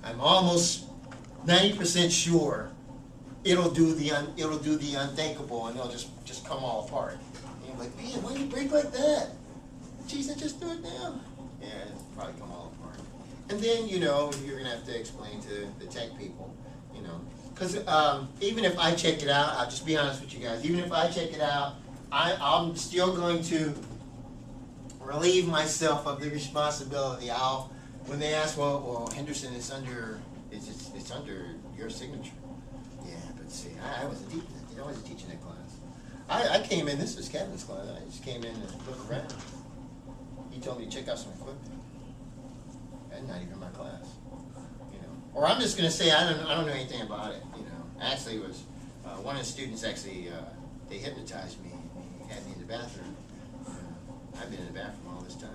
I'm almost 90% sure it'll do the unthinkable, and it'll just come all apart. And you're like, man, why do you break like that? Geez, I just do it now. Yeah, it'll probably come all apart. And then, you know, you're gonna have to explain to the tech people, you know, because even if I check it out, I'll just be honest with you guys. Even if I check it out, I'm still going to relieve myself of the responsibility. When they ask, well, Henderson, it's under your signature. Yeah, but see, I wasn't teaching it. I wasn't teaching that class. I came in. This was Kevin's class. I just came in and looked around. He told me to check out some equipment. That's not even my class, you know. Or I'm just gonna say I don't know anything about it, you know. Actually, it was one of the students actually they hypnotized me. He had me in the bathroom. I've been in the bathroom all this time.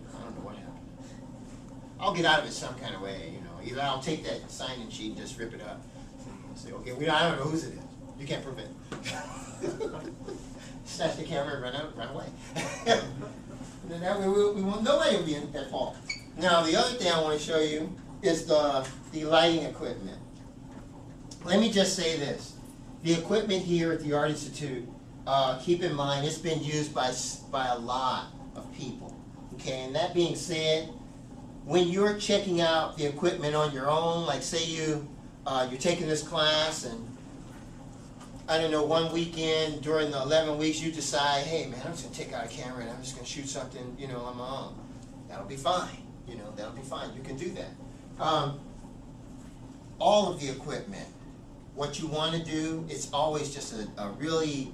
I don't know what happened. I'll get out of it some kind of way, you know. Either I'll take that sign-in sheet and just rip it up. And say, okay, I don't know whose it is. You can't prove it. Snatch the camera and run away. And that way we won't, nobody will be at fault. Now, the other thing I want to show you is the lighting equipment. Let me just say this. The equipment here at the Art Institute, keep in mind, it's been used by a lot of people. Okay, and that being said, when you're checking out the equipment on your own, like say you're taking this class and I don't know, one weekend during the 11 weeks you decide, hey man, I'm just going to take out a camera and I'm just going to shoot something, you know, on my own. That'll be fine. You know, that'll be fine. You can do that. All of the equipment, what you want to do, it's always just a really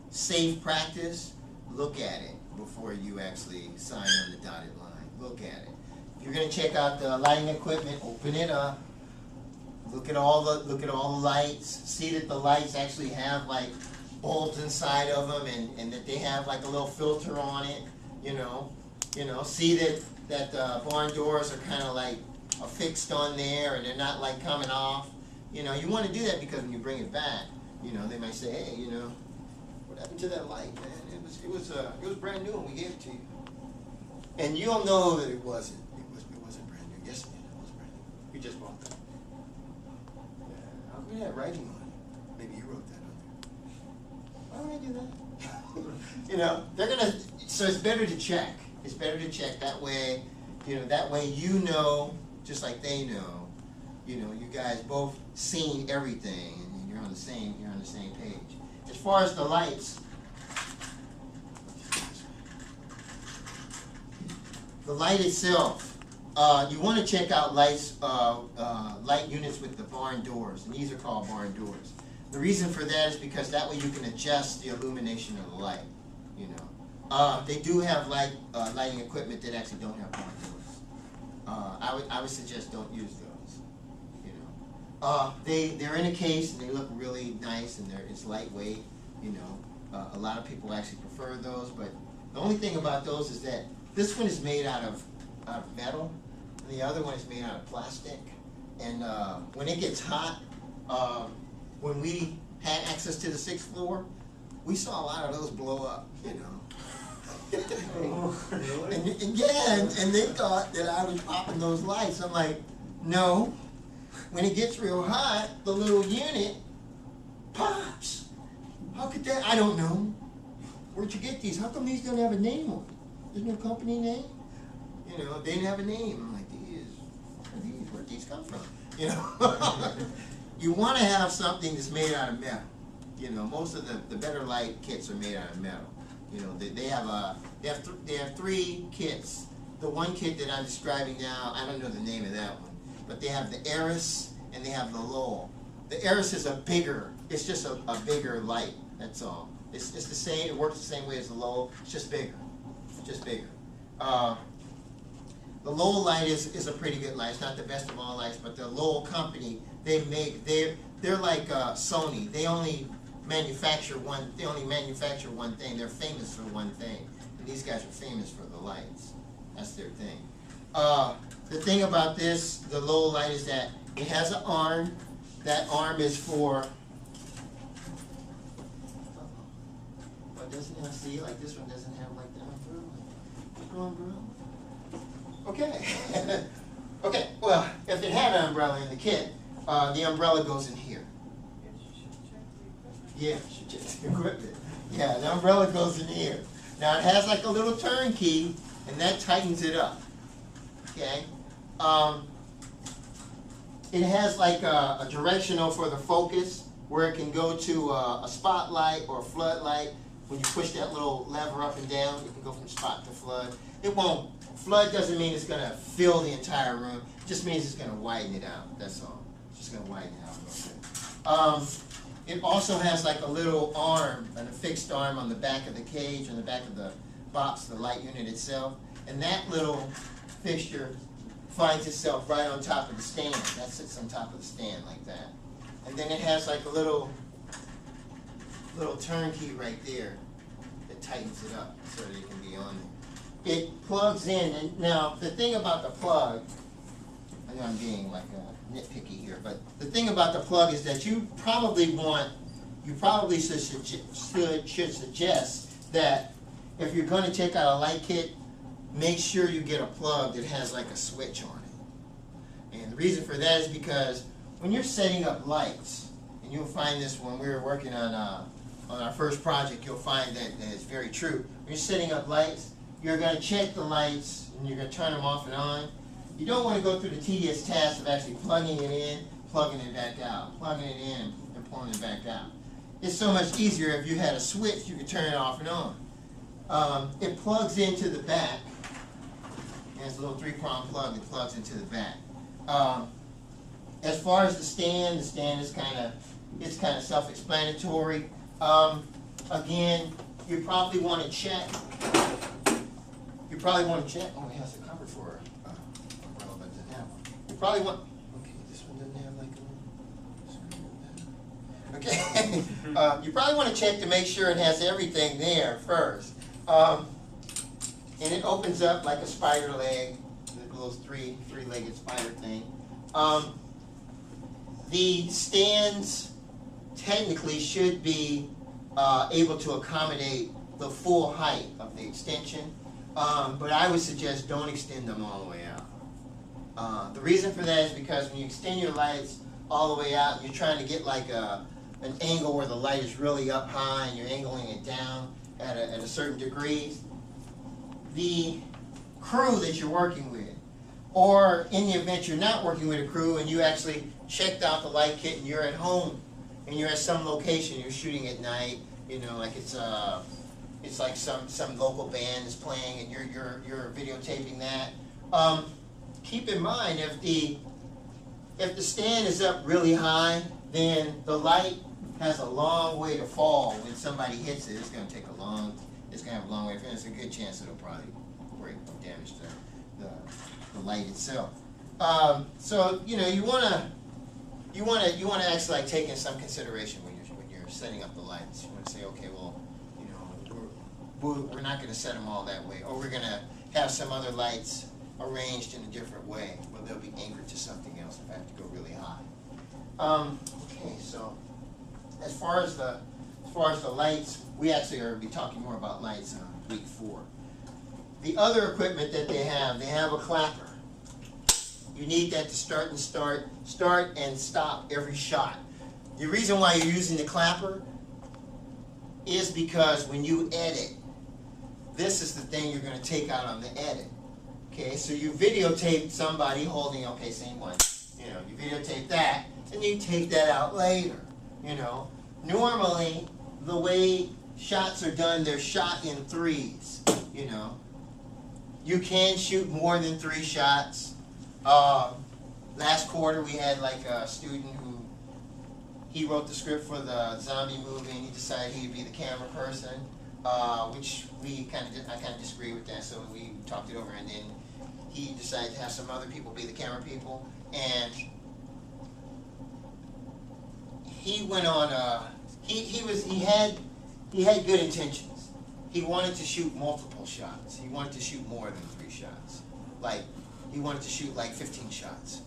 safe practice. Look at it before you actually sign on the dotted line. Look at it. If you're going to check out the lighting equipment, open it up. Look at all the lights. See that the lights actually have like bulbs inside of them, and that they have like a little filter on it. You know. See that the barn doors are kind of like affixed on there, and they're not like coming off. You know, you want to do that because when you bring it back, you know, they might say, hey, you know, what happened to that light, man? It was brand new when we gave it to you. And you'll know that it wasn't. It wasn't brand new. Yes, man, it was brand new. We just bought that. Yeah, how come you have writing on it? Maybe you wrote that on there. Why would I do that? You know, so it's better to check. It's better to check that way. You know, that way you know, just like they know. You know, you guys both seen everything, and you're on the same page. As far as the lights, the light itself, you want to check out light units with the barn doors, and these are called barn doors. The reason for that is because that way you can adjust the illumination of the light. You know, they do have lighting equipment that actually don't have barn doors. I would suggest don't use those. You know, they're in a case and they look really nice and it's lightweight. You know, a lot of people actually prefer those, but the only thing about those is that this one is made out of metal, and the other one is made out of plastic. And when it gets hot, when we had access to the 6th floor, we saw a lot of those blow up. You know. Oh, really? And they thought that I was popping those lights. I'm like, no. When it gets real hot, the little unit pops. How could that? I don't know. Where'd you get these? How come these don't have a name on them? There's no company name. You know, they didn't have a name. I'm like, where'd these come from? You know, you want to have something that's made out of metal. You know, most of the better light kits are made out of metal. You know, they have 3 kits. The one kit that I'm describing now, I don't know the name of that one, but they have the Eris and they have the Lowell. The Eris is it's just a bigger light. That's all. It's the same. It works the same way as the Lowell. It's just bigger. The Lowell light is a pretty good light. It's not the best of all lights, but the Lowell company, they're like Sony. They only manufacture one thing. They're famous for one thing. And these guys are famous for the lights. That's their thing. The thing about this, the Lowell light, is that it has an arm. That arm is for, but doesn't have, see, like this one doesn't have like that. What's going on, bro? Okay. Okay, well, if it had an umbrella in the kit, the umbrella goes in here. Yeah, should just equip it. Yeah, the umbrella goes in here. Now it has like a little turn key, and that tightens it up. Okay. It has like a directional for the focus, where it can go to a spotlight or a floodlight. When you push that little lever up and down, it can go from spot to flood. It won't. Flood doesn't mean it's going to fill the entire room. It just means it's going to widen it out. That's all. It's just going to widen it out a little bit. It also has like a little arm, and a fixed arm on the back of the cage, on the back of the box, the light unit itself. And that little fixture finds itself right on top of the stand. That sits on top of the stand like that. And then it has like a little turn key right there that tightens it up so that it can be on there. It plugs in, and now the thing about the plug, I know I'm being like nitpicky here, but the thing about the plug is that you probably should suggest that if you're going to take out a light kit, make sure you get a plug that has like a switch on it. And the reason for that is because when you're setting up lights, and you'll find this when we were working on our first project, you'll find that it's very true. When you're setting up lights, you're going to check the lights, and you're going to turn them off and on. You don't want to go through the tedious task of actually plugging it in, plugging it back out, plugging it in, and pulling it back out. It's so much easier if you had a switch, you could turn it off and on. It plugs into the back. There's a little 3-prong plug that plugs into the back. As far as the stand is kind of self-explanatory. Again, you probably want to check. Oh, it has a cover for umbrella, but it doesn't have one. You probably want. Okay, this one doesn't have like a little. Okay, you probably want to check to make sure it has everything there first. And it opens up like a spider leg, the little three-legged spider thing. The stands technically should be able to accommodate the full height of the extension, but I would suggest don't extend them all the way out. The reason for that is because when you extend your lights all the way out, and you're trying to get like an angle where the light is really up high and you're angling it down at a certain degree, the crew that you're working with, or in the event you're not working with a crew and you actually checked out the light kit and you're at home and you're at some location, you're shooting at night, like it's like some local band is playing and you're videotaping that. Keep in mind if the stand is up really high, then the light has a long way to fall. When somebody hits it, it's going to have a long way to finish. There's a good chance it'll probably break or damage the light itself. So you want to actually like take in some consideration when you're setting up the lights. You want to say, okay, well, we're not going to set them all that way, or we're going to have some other lights arranged in a different way, where they'll be anchored to something else if I have to go really high. Okay, so as far as the lights, we actually are going to be talking more about lights on week 4. The other equipment that they have a clapper. You need that to start and stop every shot. The reason why you're using the clapper is because when you edit, this is the thing you're going to take out on the edit. Okay, so you videotape somebody holding, okay, same one. You videotape that, and you take that out later. Normally, the way shots are done, they're shot in 3s. You can shoot more than 3 shots. Last quarter, we had like a student who he wrote the script for the zombie movie, and he decided he'd be the camera person, which I kind of disagree with that. So we talked it over, and then he decided to have some other people be the camera people, and he went on. He had good intentions. He wanted to shoot multiple shots. He wanted to shoot more than 3 shots. Like he wanted to shoot like 15 shots.